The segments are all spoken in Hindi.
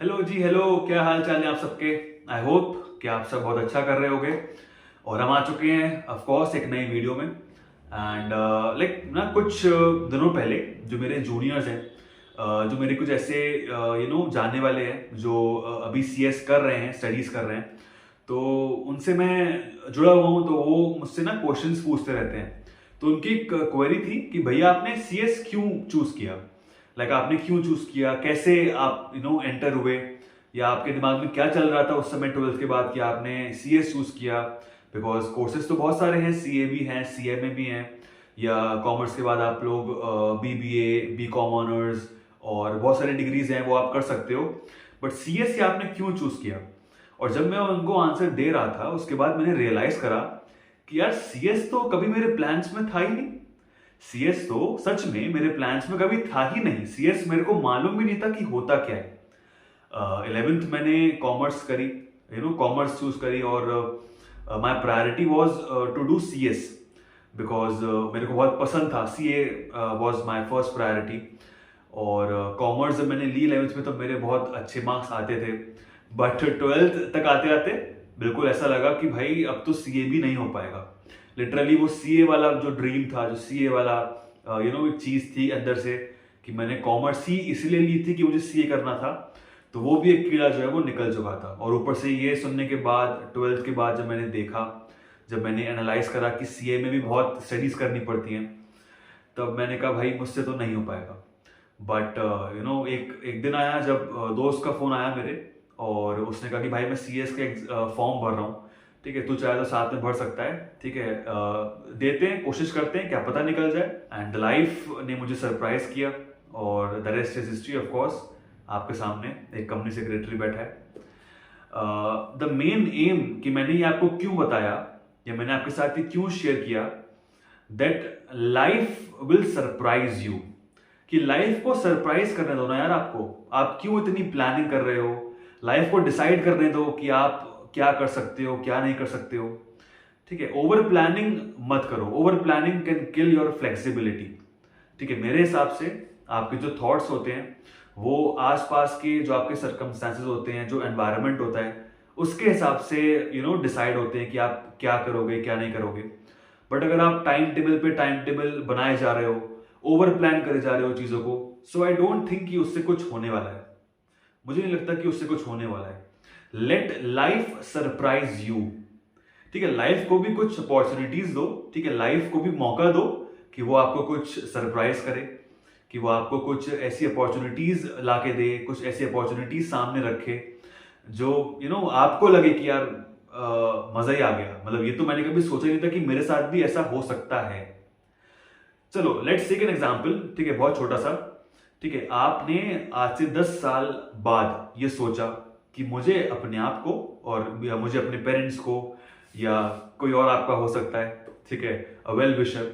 हेलो जी, हेलो। क्या हाल चाल है आप सबके। आई होप कि आप सब बहुत अच्छा कर रहे होगे। और हम आ चुके हैं ऑफ कोर्स एक नई वीडियो में। एंड लाइक ना कुछ दिनों पहले जो मेरे जूनियर्स हैं, जो मेरे कुछ ऐसे जानने वाले हैं जो अभी सीएस कर रहे हैं, स्टडीज कर रहे हैं, तो उनसे मैं जुड़ा हुआ हूँ। तो वो मुझसे ना क्वेश्चंस पूछते रहते हैं। तो उनकी एक क्वेरी थी कि भैया आपने सीएस क्यों चूज किया। आपने क्यों चूज किया, कैसे आप एंटर हुए, या आपके दिमाग में क्या चल रहा था उस समय 12th के बाद कि आपने सीएस चूज किया। बिकॉज कोर्सेज तो बहुत सारे हैं, सीए भी हैं, सीएमए भी हैं, या कॉमर्स के बाद आप लोग बीबीए, बीकॉम ऑनर्स और बहुत सारी डिग्रीज हैं वो आप कर सकते हो। बट सीएस आपने क्यों चूज किया। और जब मैं उनको आंसर दे रहा था उसके बाद मैंने रियलाइज करा कि यार सीएस तो कभी मेरे प्लान्स में था ही नहीं। सीएस तो सच में मेरे प्लान्स में कभी था ही नहीं। सीएस मेरे को मालूम भी नहीं था कि होता क्या है। 11th मैंने कॉमर्स करी, कॉमर्स चूज करी, और my priority was to do CS because मेरे को बहुत पसंद था। CA was my first priority. और कॉमर्स जब मैंने ली 11th में तो मेरे बहुत अच्छे मार्क्स आते थे। बट 12th तक आते आते बिल्कुल ऐसा लगा कि भाई अब तो सीए भी नहीं हो पाएगा। लिटरली वो सीए वाला जो ड्रीम था, जो सीए वाला एक चीज थी अंदर से, कि मैंने कॉमर्स ही इसलिए ली थी कि मुझे सीए करना था, तो वो भी एक कीड़ा जो है वो निकल चुका था। और ऊपर से ये सुनने के बाद 12th के बाद जब मैंने देखा, जब मैंने एनालाइज करा कि सीए में भी बहुत स्टडीज करनी पड़ती हैं, तब मैंने कहा भाई मुझसे तो नहीं हो पाएगा। बट एक एक दिन आया जब दोस्त का फोन आया मेरे, और उसने कहा कि भाई मैं सीएस का फॉर्म भर रहा हूँ, ठीक है, तू चाहे तो साथ में भर सकता है, ठीक है, देते हैं, कोशिश करते हैं, क्या पता निकल जाए। एंड लाइफ ने मुझे सरप्राइज किया, और the rest is history of course. आपके सामने एक कंपनी सेक्रेटरी बैठा है। द मेन एम कि मैंने ये आपको क्यों बताया, या मैंने आपके साथ ये क्यों शेयर किया, that life will surprise you. कि लाइफ को सरप्राइज करने दो ना यार आपको। आप क्यों इतनी प्लानिंग कर रहे हो। लाइफ को डिसाइड करने दो कि आप क्या कर सकते हो, क्या नहीं कर सकते हो। ठीक है, ओवर प्लानिंग मत करो। Over planning can kill your flexibility. ठीक है, मेरे हिसाब से आपके जो थॉट्स होते हैं वो आसपास के जो आपके सर्कमस्टांसेस होते हैं, जो एनवायरनमेंट होता है, उसके हिसाब से डिसाइड होते हैं कि आप क्या करोगे, क्या नहीं करोगे। बट अगर आप टाइम टेबल पे टाइम टेबल बनाए जा रहे हो, ओवर प्लान करे जा रहे हो चीजों को, सो आई डोंट थिंक कि उससे कुछ होने वाला है। मुझे नहीं लगता कि उससे कुछ होने वाला है। Late life surprise you. ठीक है, लाइफ को भी कुछ अपॉर्चुनिटीज दो। ठीक है, लाइफ को भी मौका दो कि वो आपको कुछ सरप्राइज करे, कि वो आपको कुछ ऐसी अपॉर्चुनिटीज लाके दे, कुछ ऐसी अपॉर्चुनिटीज सामने रखे जो आपको लगे कि यार मजा ही आ गया। मतलब ये तो मैंने कभी सोचा नहीं था कि मेरे साथ भी ऐसा हो सकता है। चलो लेट्स टेक एन एग्जांपल। ठीक है, बहुत छोटा सा। ठीक है, आपने आज से 10 साल बाद ये सोचा कि मुझे अपने आप को, और या मुझे अपने पेरेंट्स को, या कोई और आपका हो सकता है, ठीक है, वेल विशर,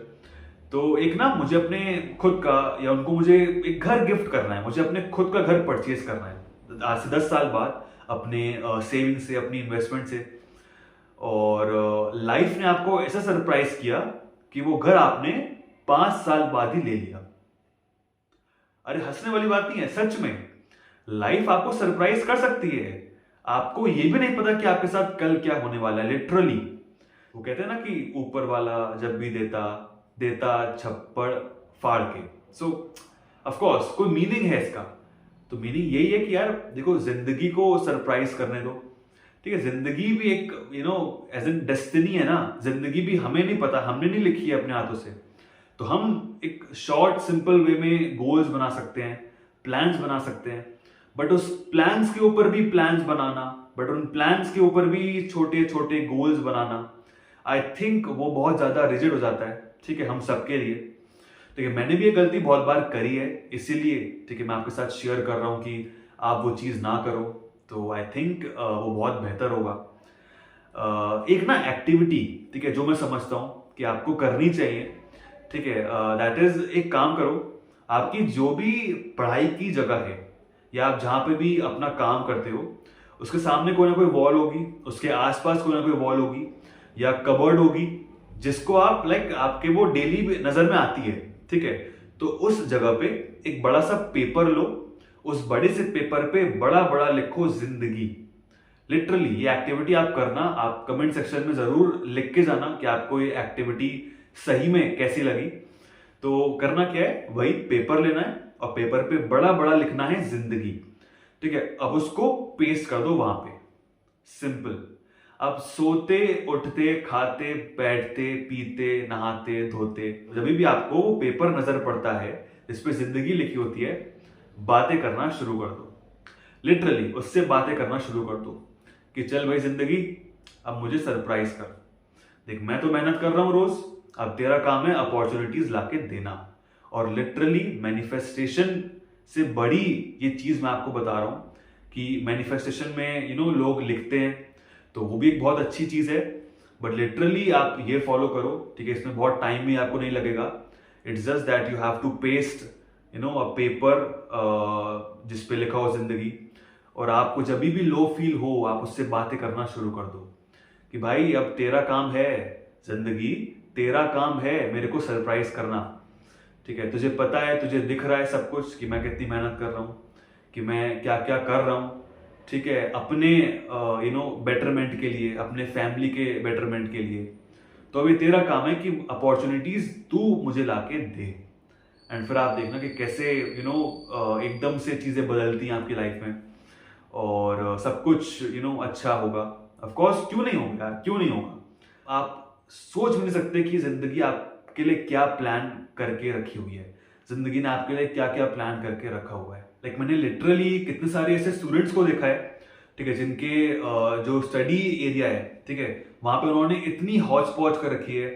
तो एक ना मुझे अपने खुद का, या उनको मुझे एक घर गिफ्ट करना है, मुझे अपने खुद का घर परचेज करना है आज से 10 साल बाद, अपने सेविंग से, अपनी इन्वेस्टमेंट से। और लाइफ ने आपको ऐसा सरप्राइज किया कि वो घर आपने 5 साल बाद ही ले लिया। अरे हंसने वाली बात नहीं है, सच में लाइफ आपको सरप्राइज कर सकती है। आपको ये भी नहीं पता कि आपके साथ कल क्या होने वाला है। लिटरली वो कहते हैं ना कि ऊपर वाला जब भी देता देता छप्पड़ फाड़ के। सो ऑफ कोर्स कोई मीनिंग है इसका। तो मीनिंग यही है कि यार देखो, जिंदगी को सरप्राइज करने दो। ठीक है, जिंदगी भी एक एज एन डेस्टिनी है ना। जिंदगी भी हमें नहीं पता, हमने नहीं लिखी है अपने हाथों से। तो हम एक शॉर्ट सिंपल वे में गोल्स बना सकते हैं, प्लान्स बना सकते हैं। बट उस प्लान्स के ऊपर भी प्लान्स बनाना, बट उन प्लान्स के ऊपर भी छोटे छोटे गोल्स बनाना, आई थिंक वो बहुत ज्यादा रिजिड हो जाता है। ठीक है, हम सबके लिए। ठीक है, मैंने भी ये गलती बहुत बार करी है, इसीलिए ठीक है मैं आपके साथ शेयर कर रहा हूं कि आप वो चीज ना करो। तो आई थिंक वो बहुत बेहतर होगा। एक ना एक्टिविटी, ठीक है, जो मैं समझता हूं कि आपको करनी चाहिए, ठीक है, दैट इज, एक काम करो, आपकी जो भी पढ़ाई की जगह है, या आप जहां पे भी अपना काम करते हो, उसके सामने कोई ना कोई वॉल होगी, उसके आसपास कोई ना कोई वॉल होगी, या कबर्ड होगी, जिसको आप आपके वो डेली नजर में आती है। ठीक है, तो उस जगह पे एक बड़ा सा पेपर लो, उस बड़े से पेपर पे बड़ा बड़ा लिखो जिंदगी। लिटरली ये एक्टिविटी आप करना, आप कमेंट सेक्शन में जरूर लिख के जाना कि आपको ये एक्टिविटी सही में कैसी लगी। तो करना क्या है, वही पेपर लेना है और पेपर पे बड़ा बड़ा लिखना है जिंदगी। ठीक है, अब उसको पेस्ट कर दो वहां पे, सिंपल। अब सोते उठते खाते बैठते पीते नहाते धोते जब भी आपको वो पेपर नजर पड़ता है जिस पे जिंदगी लिखी होती है, बातें करना शुरू कर दो। लिटरली उससे बातें करना शुरू कर दो कि चल भाई जिंदगी, अब मुझे सरप्राइज कर। देख, मैं तो मेहनत कर रहा हूं रोज, अब तेरा काम है अपॉर्चुनिटीज लाके देना। और लिटरली मैनिफेस्टेशन से बड़ी ये चीज मैं आपको बता रहा हूं कि मैनिफेस्टेशन में लोग लिखते हैं, तो वो भी एक बहुत अच्छी चीज है, बट लिटरली आप ये फॉलो करो। ठीक है, इसमें बहुत टाइम भी आपको नहीं लगेगा। It's just that you have to paste a paper जिसपे लिखा हो जिंदगी, और आपको जब भी लो फील हो आप उससे बातें करना शुरू कर दो कि भाई अब तेरा काम है जिंदगी, तेरा काम है मेरे को सरप्राइज करना। ठीक है, तुझे पता है, तुझे दिख रहा है सब कुछ कि मैं कितनी मेहनत कर रहा हूं, कि मैं क्या क्या कर रहा हूं। ठीक है, अपने बेटरमेंट के लिए, अपने फैमिली के बेटरमेंट के लिए। तो अभी तेरा काम है कि अपॉर्चुनिटीज तू मुझे लाके दे। एंड फिर आप देखना कि कैसे एकदम से चीजें बदलती हैं आपकी लाइफ में, और सब कुछ अच्छा होगा। ऑफ कोर्स, क्यों नहीं होगा यार, क्यों नहीं होगा। आप सोच भी नहीं सकते कि जिंदगी आपके लिए क्या प्लान करके रखी हुई है, जिंदगी ने आपके लिए क्या क्या प्लान करके रखा हुआ है। लाइक मैंने लिटरली कितने सारे ऐसे स्टूडेंट्स को देखा है, ठीक है, जिनके जो स्टडी एरिया है, ठीक है, वहां पे उन्होंने इतनी हौच पौच कर रखी है।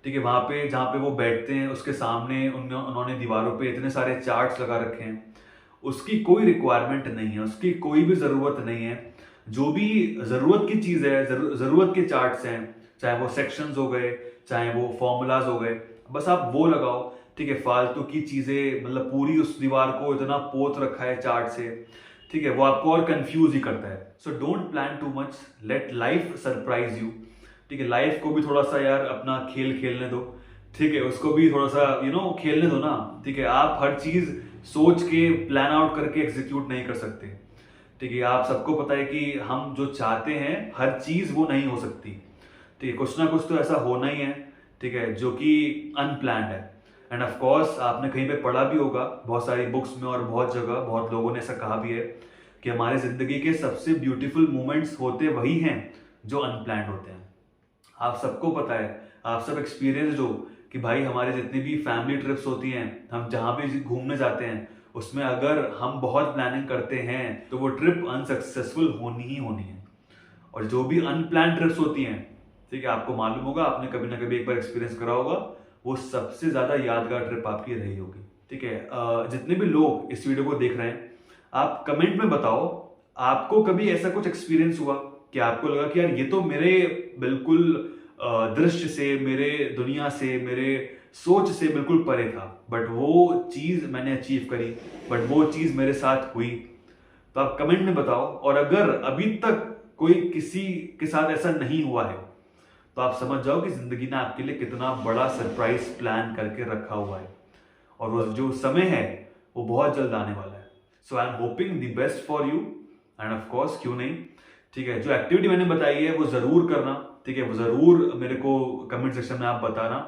ठीक है, वहां पे जहाँ पे वो बैठते हैं उसके सामने उन्होंने दीवारों पे इतने सारे चार्ट्स लगा रखे हैं। उसकी कोई रिक्वायरमेंट नहीं है, उसकी कोई भी जरूरत नहीं है। जो भी जरूरत की चीज है, जरूरत के चार्ट्स हैं, चाहे वो सेक्शंस हो गए, चाहे वो फॉर्मूलाज हो गए, बस आप वो लगाओ। ठीक है, फालतू की चीजें, मतलब पूरी उस दीवार को इतना पोत रखा है चार्ट से, ठीक है, वो आपको और कंफ्यूज ही करता है। So don't plan too much, late life surprise you. ठीक है, लाइफ को भी थोड़ा सा यार अपना खेल खेलने दो। ठीक है, उसको भी थोड़ा सा खेलने दो ना। ठीक है, आप हर चीज सोच के प्लान आउट करके एग्जीक्यूट नहीं कर सकते। ठीक है, आप सबको पता है कि हम जो चाहते हैं हर चीज वो नहीं हो सकती। ठीक है, कुछ ना कुछ तो ऐसा होना ही है, ठीक है, जो कि अनप्लान्ड है। एंड ऑफ कोर्स आपने कहीं पे पढ़ा भी होगा, बहुत सारी बुक्स में और बहुत जगह बहुत लोगों ने ऐसा कहा भी है कि हमारे जिंदगी के सबसे ब्यूटीफुल मोमेंट्स होते वही हैं जो अनप्लान्ड होते हैं। आप सबको पता है, आप सब एक्सपीरियंस हो कि भाई हमारे जितनी भी फैमिली ट्रिप्स होती हैं, हम जहां भी घूमने जाते हैं, उसमें अगर हम बहुत प्लानिंग करते हैं तो वो ट्रिप अनसक्सेसफुल होनी ही होनी है। और जो भी अनप्लान ट्रिप्स होती हैं, ठीक है, आपको मालूम होगा, आपने कभी ना कभी एक बार एक्सपीरियंस करा होगा, वो सबसे ज्यादा यादगार ट्रिप आपकी रही होगी। ठीक है, जितने भी लोग इस वीडियो को देख रहे हैं, आप कमेंट में बताओ आपको कभी ऐसा कुछ एक्सपीरियंस हुआ कि आपको लगा कि यार ये तो मेरे बिल्कुल दृश्य से, मेरे दुनिया से, मेरे सोच से बिल्कुल परे था, बट वो चीज मैंने अचीव करी, बट वो चीज मेरे साथ हुई। तो आप कमेंट में बताओ। और अगर अभी तक कोई किसी के साथ ऐसा नहीं हुआ है तो आप समझ जाओ कि जिंदगी ने आपके लिए कितना बड़ा सरप्राइज प्लान करके रखा हुआ है, और वो जो समय है वो बहुत जल्द आने वाला है। So I am hoping the best for you, and of course क्यों नहीं। ठीक है, जो एक्टिविटी मैंने बताई है वो जरूर करना। ठीक है, वो जरूर मेरे को कमेंट सेक्शन में आप बताना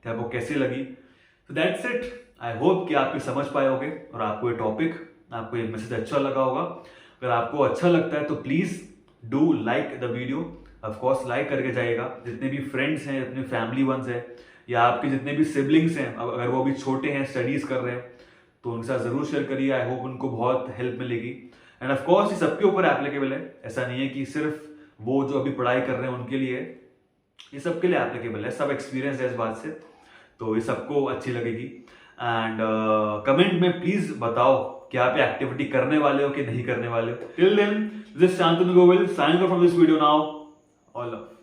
कि आपको कैसी लगी। तो दैट्स इट। आई होप कि आप ये समझ पाए होगे और आपको ये टॉपिक, आपको ये मैसेज अच्छा लगा होगा। अगर आपको अच्छा लगता है तो please do like the video. Of course like करके जाइएगा। जितने भी फ्रेंड्स हैं, अपने फैमिली वंस हैं, या आपके जितने भी सिबलिंग्स हैं, अगर वो भी छोटे हैं, स्टडीज कर रहे हैं, तो उनके साथ जरूर शेयर करिए। आई होप उनको बहुत हेल्प मिलेगी। एंड ऑफ कोर्स ये सबके ऊपर एप्लीकेबल है, ऐसा नहीं है कि सिर्फ वो जो अभी पढ़ाई कर रहे हैं उनके लिए, ये सबके लिए एप्लीकेबल है। सब एक्सपीरियंस है इस बात से, तो ये सबको अच्छी लगेगी। एंड कमेंट में प्लीज बताओ कि आप ये एक्टिविटी करने वाले हो कि नहीं करने वाले हो। Till then, this is Shantanu Govil signing off from this video now. All love.